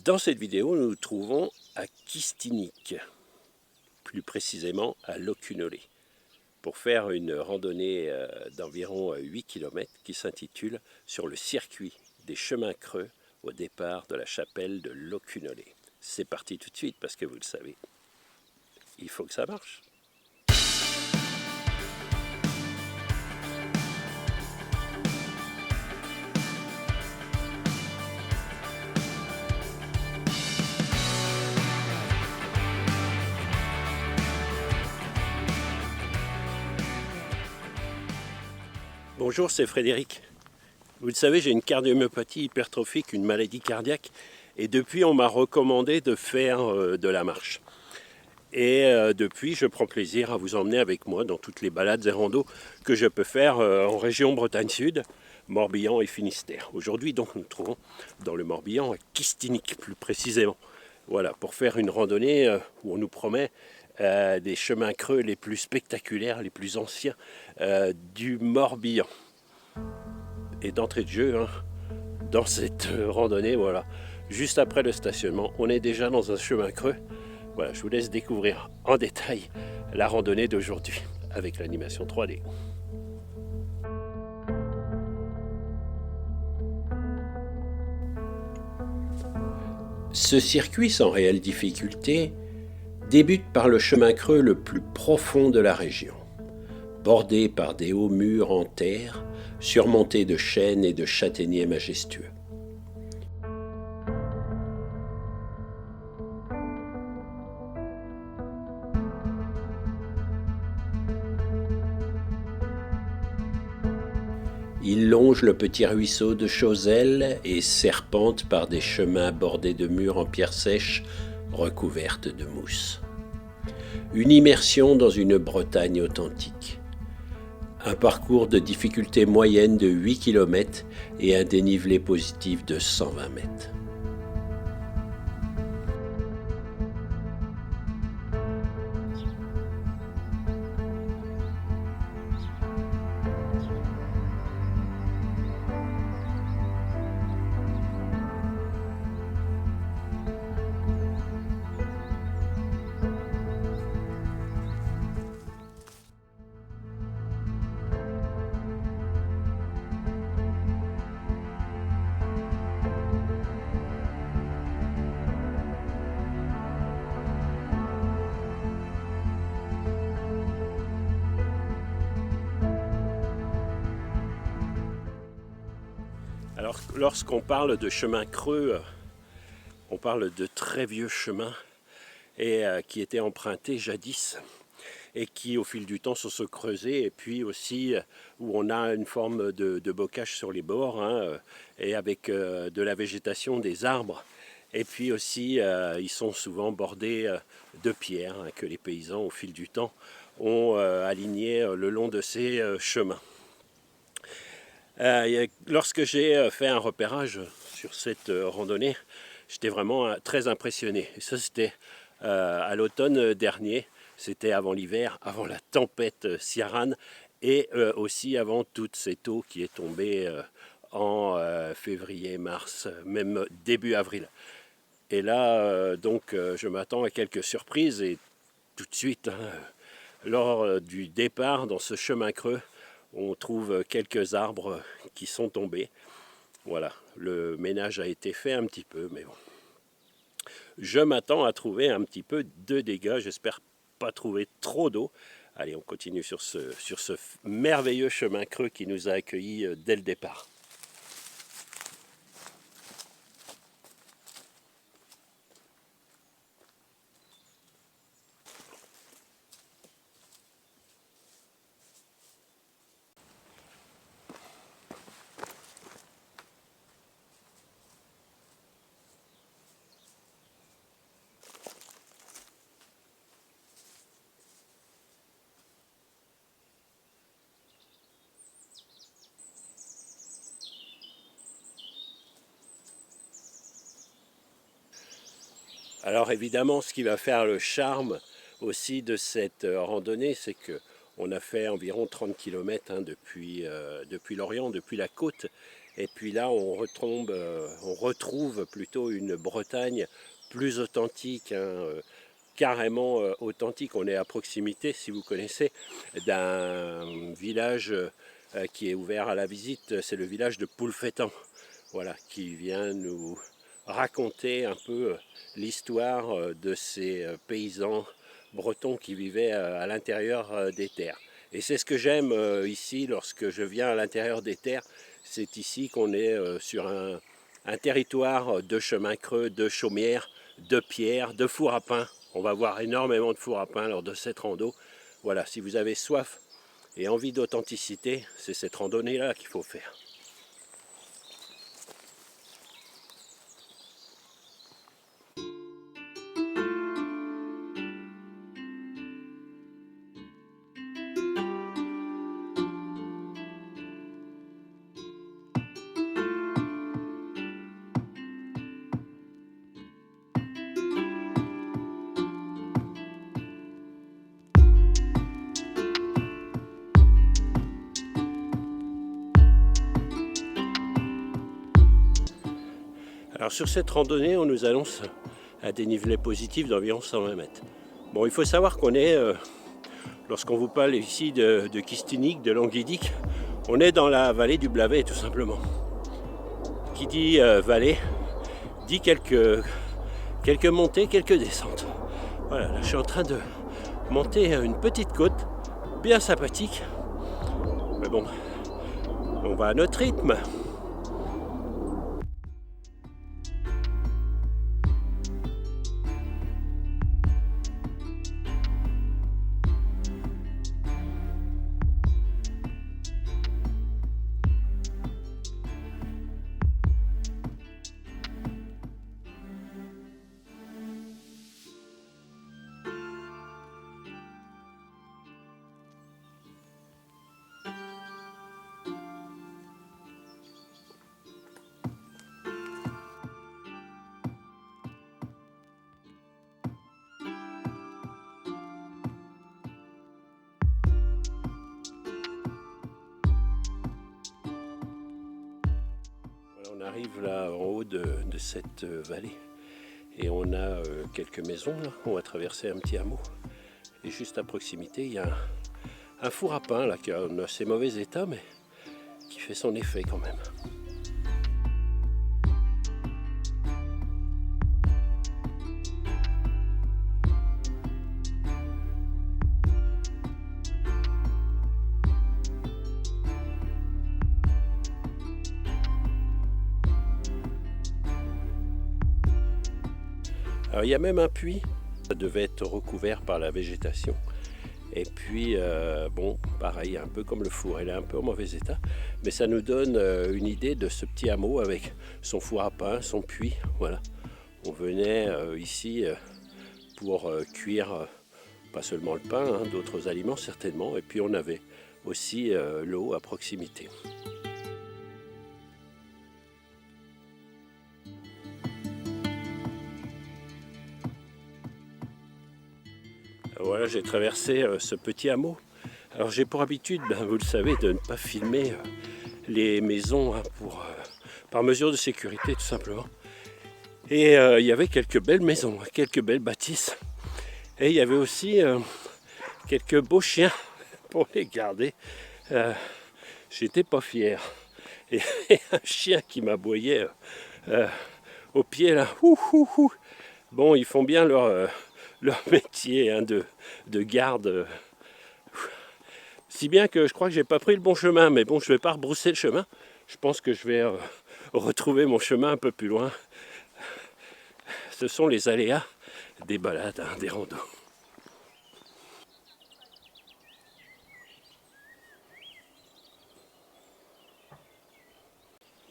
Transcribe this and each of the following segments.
Dans cette vidéo, nous nous trouvons à Kistinik, plus précisément à Locunolé, pour faire une randonnée d'environ 8 km qui s'intitule Sur le circuit des chemins creux au départ de la chapelle de Locunolé. C'est parti tout de suite parce que vous le savez, il faut que ça marche. Bonjour, c'est Frédéric. Vous le savez, j'ai une cardiomyopathie hypertrophique, une maladie cardiaque, et depuis on m'a recommandé de faire de la marche. Et depuis, je prends plaisir à vous emmener avec moi dans toutes les balades et randos que je peux faire en région Bretagne Sud, Morbihan et Finistère. Aujourd'hui, donc, nous nous trouvons dans le Morbihan, à Kistinik plus précisément. Voilà, pour faire une randonnée où on nous promet des chemins creux les plus spectaculaires, les plus anciens du Morbihan. Et d'entrée de jeu, dans cette randonnée, voilà, juste après le stationnement, on est déjà dans un chemin creux. Voilà, je vous laisse découvrir en détail la randonnée d'aujourd'hui avec l'animation 3D. Ce circuit sans réelle difficulté débute par le chemin creux le plus profond de la région, bordé par des hauts murs en terre, surmontés de chênes et de châtaigniers majestueux. Il longe le petit ruisseau de Chauzel et serpente par des chemins bordés de murs en pierre sèche recouvertes de mousse. Une immersion dans une Bretagne authentique. Un parcours de difficulté moyenne de 8 km et un dénivelé positif de 120 mètres. Alors, lorsqu'on parle de chemin creux, on parle de très vieux chemins et qui étaient empruntés jadis et qui au fil du temps se creusaient, et puis aussi où on a une forme de bocage sur les bords et avec de la végétation, des arbres, et puis aussi ils sont souvent bordés de pierres que les paysans au fil du temps ont alignées le long de ces chemins. Lorsque j'ai fait un repérage sur cette randonnée, j'étais vraiment très impressionné. Et ça, c'était à l'automne dernier. C'était avant l'hiver, avant la tempête Ciarán et aussi avant toute cette eau qui est tombée en février, mars, même début avril. Et là, je m'attends à quelques surprises et tout de suite, lors du départ dans ce chemin creux, on trouve quelques arbres qui sont tombés. Voilà, le ménage a été fait un petit peu, mais bon. Je m'attends à trouver un petit peu de dégâts, j'espère pas trouver trop d'eau. Allez, on continue sur ce merveilleux chemin creux qui nous a accueillis dès le départ. Alors évidemment, ce qui va faire le charme aussi de cette randonnée, c'est qu'on a fait environ 30 km depuis Lorient, depuis la côte. Et puis là, on retrouve plutôt une Bretagne plus authentique, hein, carrément authentique. On est à proximité, si vous connaissez, d'un village qui est ouvert à la visite. C'est le village de Poulfétan, voilà, qui vient nous raconter un peu l'histoire de ces paysans bretons qui vivaient à l'intérieur des terres. Et c'est ce que j'aime ici lorsque je viens à l'intérieur des terres. C'est ici qu'on est sur un territoire de chemins creux, de chaumières, de pierres, de fours à pain. On va voir énormément de fours à pain lors de cette rando. Voilà, si vous avez soif et envie d'authenticité, c'est cette randonnée-là qu'il faut faire. Alors sur cette randonnée, on nous annonce un dénivelé positif d'environ 120 mètres. Bon, il faut savoir qu'on est, lorsqu'on vous parle ici de Kistinik, de Languidic, on est dans la vallée du Blavet tout simplement. Qui dit vallée, dit quelques montées, quelques descentes. Voilà, là je suis en train de monter une petite côte, bien sympathique. Mais bon, on va à notre rythme. On arrive là en haut de cette vallée et on a quelques maisons là. On va traverser un petit hameau et juste à proximité il y a un four à pain là qui est en assez mauvais état mais qui fait son effet quand même. Alors il y a même un puits, ça devait être recouvert par la végétation. Et puis, bon, pareil, un peu comme le four, il est un peu en mauvais état. Mais ça nous donne une idée de ce petit hameau avec son four à pain, son puits. Voilà. On venait ici pour cuire pas seulement le pain, hein, d'autres aliments certainement. Et puis on avait aussi l'eau à proximité. Voilà, j'ai traversé ce petit hameau. Alors j'ai pour habitude, vous le savez, de ne pas filmer les maisons hein, par mesure de sécurité tout simplement. Et il y avait quelques belles maisons, quelques belles bâtisses. Et il y avait aussi quelques beaux chiens pour les garder. J'étais pas fier. Et un chien qui m'aboyait au pied là. Bon, ils font bien leur métier hein, de garde. Si bien que je crois que j'ai pas pris le bon chemin, mais bon, je vais pas rebrousser le chemin. Je pense que je vais retrouver mon chemin un peu plus loin. Ce sont les aléas des balades, hein, des randos.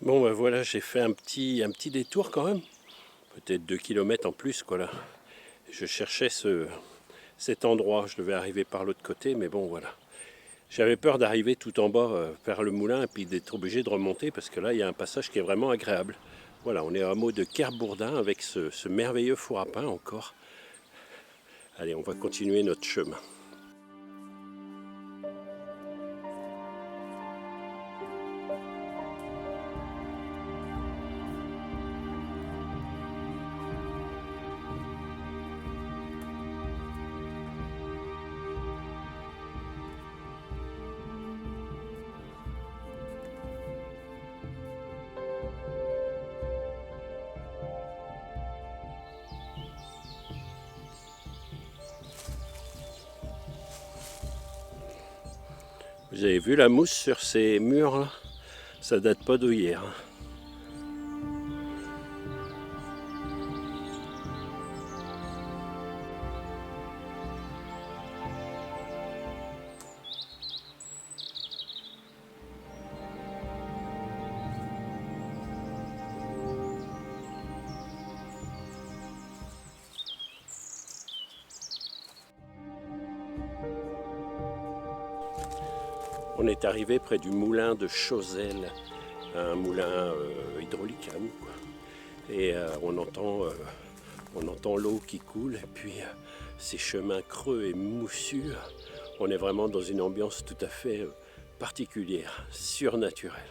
Bon ben voilà, j'ai fait un petit détour quand même. Peut-être 2 km en plus quoi là. Je cherchais cet endroit, je devais arriver par l'autre côté, mais bon voilà. J'avais peur d'arriver tout en bas vers le moulin et puis d'être obligé de remonter parce que là il y a un passage qui est vraiment agréable. Voilà, on est au hameau de Kerbourdin avec ce merveilleux four à pain encore. Allez, on va continuer notre chemin. Vous avez vu la mousse sur ces murs là? Ça date pas d'hier. On est arrivé près du moulin de Chauzel, un moulin hydraulique à nous, quoi. Et on entend l'eau qui coule, et puis ces chemins creux et moussus. On est vraiment dans une ambiance tout à fait particulière, surnaturelle.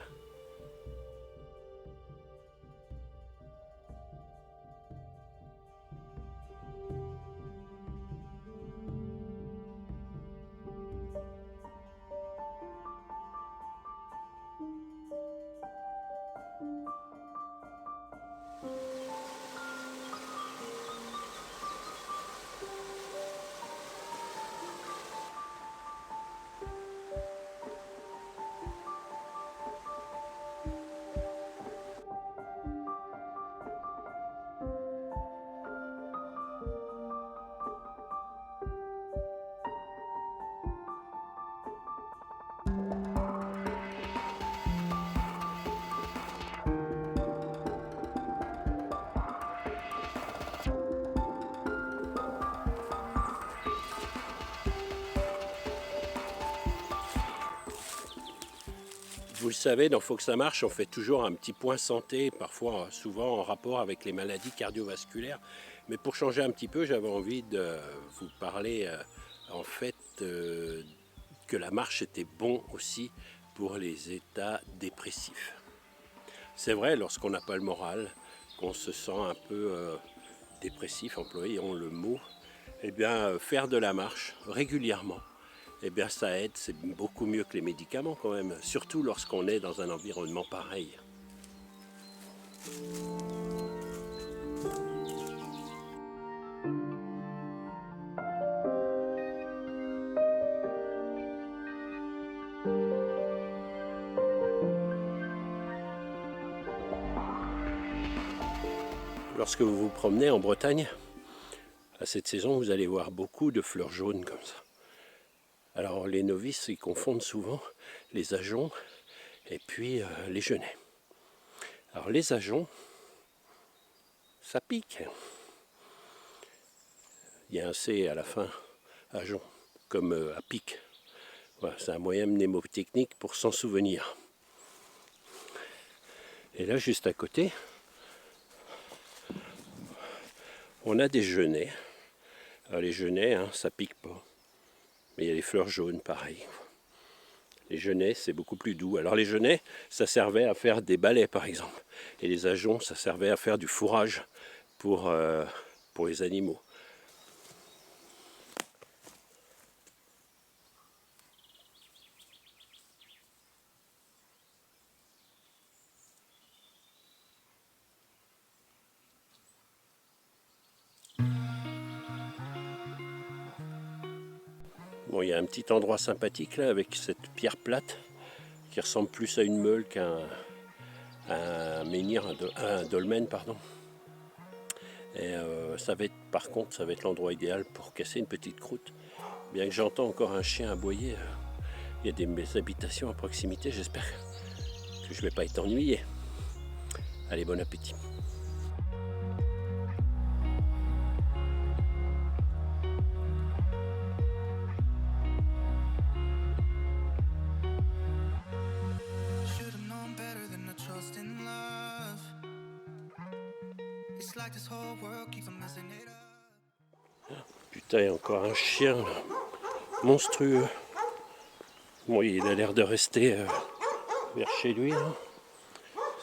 Vous le savez, dans Faut que ça marche, on fait toujours un petit point santé, parfois souvent en rapport avec les maladies cardiovasculaires. Mais pour changer un petit peu, j'avais envie de vous parler en fait que la marche était bon aussi pour les états dépressifs. C'est vrai, lorsqu'on n'a pas le moral, qu'on se sent un peu dépressif, employons le mot, eh bien faire de la marche régulièrement, eh bien ça aide, c'est beaucoup mieux que les médicaments quand même, surtout lorsqu'on est dans un environnement pareil. Lorsque vous vous promenez en Bretagne, à cette saison, vous allez voir beaucoup de fleurs jaunes comme ça. Alors les novices, ils confondent souvent les ajoncs et puis les genêts. Alors les ajoncs, ça pique. Il y a un C à la fin, ajon, comme à pic. Voilà, c'est un moyen mnémotechnique pour s'en souvenir. Et là, juste à côté, on a des genêts. Alors les genêts, hein, ça pique pas. Mais il y a les fleurs jaunes, pareil. Les genêts, c'est beaucoup plus doux. Alors les genêts, ça servait à faire des balais, par exemple. Et les ajoncs, ça servait à faire du fourrage pour les animaux. Bon, il y a un petit endroit sympathique là, avec cette pierre plate qui ressemble plus à une meule qu'à un menhir, un dolmen, pardon. Et ça va être, par contre, ça va être l'endroit idéal pour casser une petite croûte. Bien que j'entends encore un chien aboyer, il y a des habitations à proximité, j'espère que je ne vais pas être ennuyé. Allez, bon appétit. Putain, il y a encore un chien là, monstrueux. Bon, il a l'air de rester vers chez lui. Là.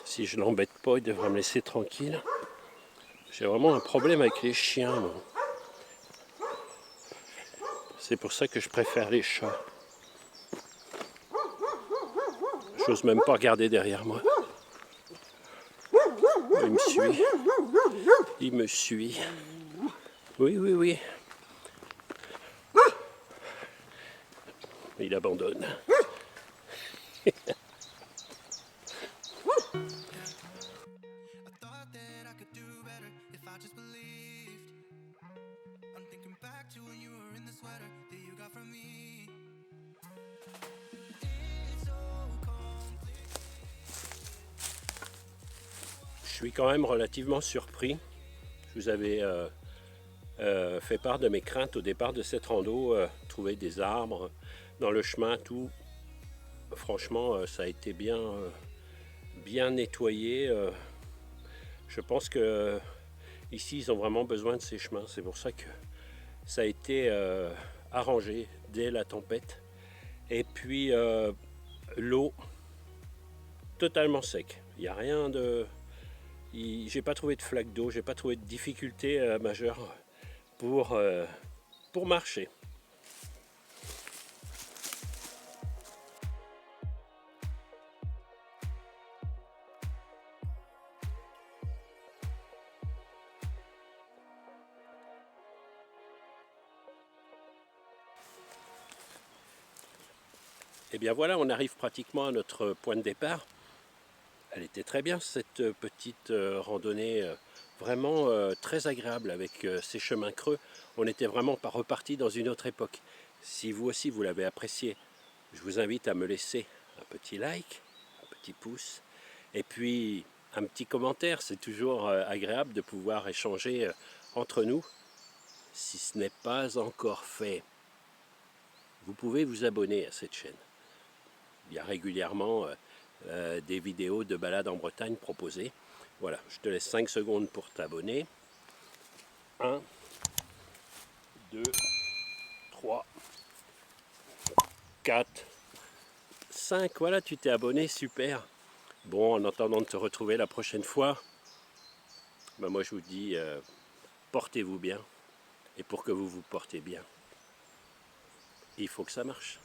Si je l'embête pas, il devrait me laisser tranquille. J'ai vraiment un problème avec les chiens. Bon. C'est pour ça que je préfère les chats. J'ose même pas regarder derrière moi. Il me suit. Il me suit. Oui, oui, oui. Il abandonne. Je suis quand même relativement surpris. Je vous avais fait part de mes craintes au départ de cette rando, trouver des arbres dans le chemin, tout. Franchement, ça a été bien nettoyé. Je pense que ici, ils ont vraiment besoin de ces chemins. C'est pour ça que ça a été arrangé dès la tempête. Et puis l'eau totalement sec. Il n'y a rien de. J'ai pas trouvé de flaque d'eau, j'ai pas trouvé de difficulté majeure pour marcher. Et bien voilà, on arrive pratiquement à notre point de départ. Elle était très bien cette petite randonnée, vraiment très agréable avec ces chemins creux. On n'était vraiment pas reparti dans une autre époque. Si vous aussi vous l'avez apprécié, je vous invite à me laisser un petit like, un petit pouce, et puis un petit commentaire. C'est toujours agréable de pouvoir échanger entre nous. Si ce n'est pas encore fait, vous pouvez vous abonner à cette chaîne. Il y a régulièrement des vidéos de balades en Bretagne proposées. Voilà, je te laisse 5 secondes pour t'abonner. 1, 2, 3, 4, 5. Voilà, tu t'es abonné, super. Bon, en attendant de te retrouver la prochaine fois, ben moi je vous dis, portez-vous bien. Et pour que vous vous portez bien, il faut que ça marche.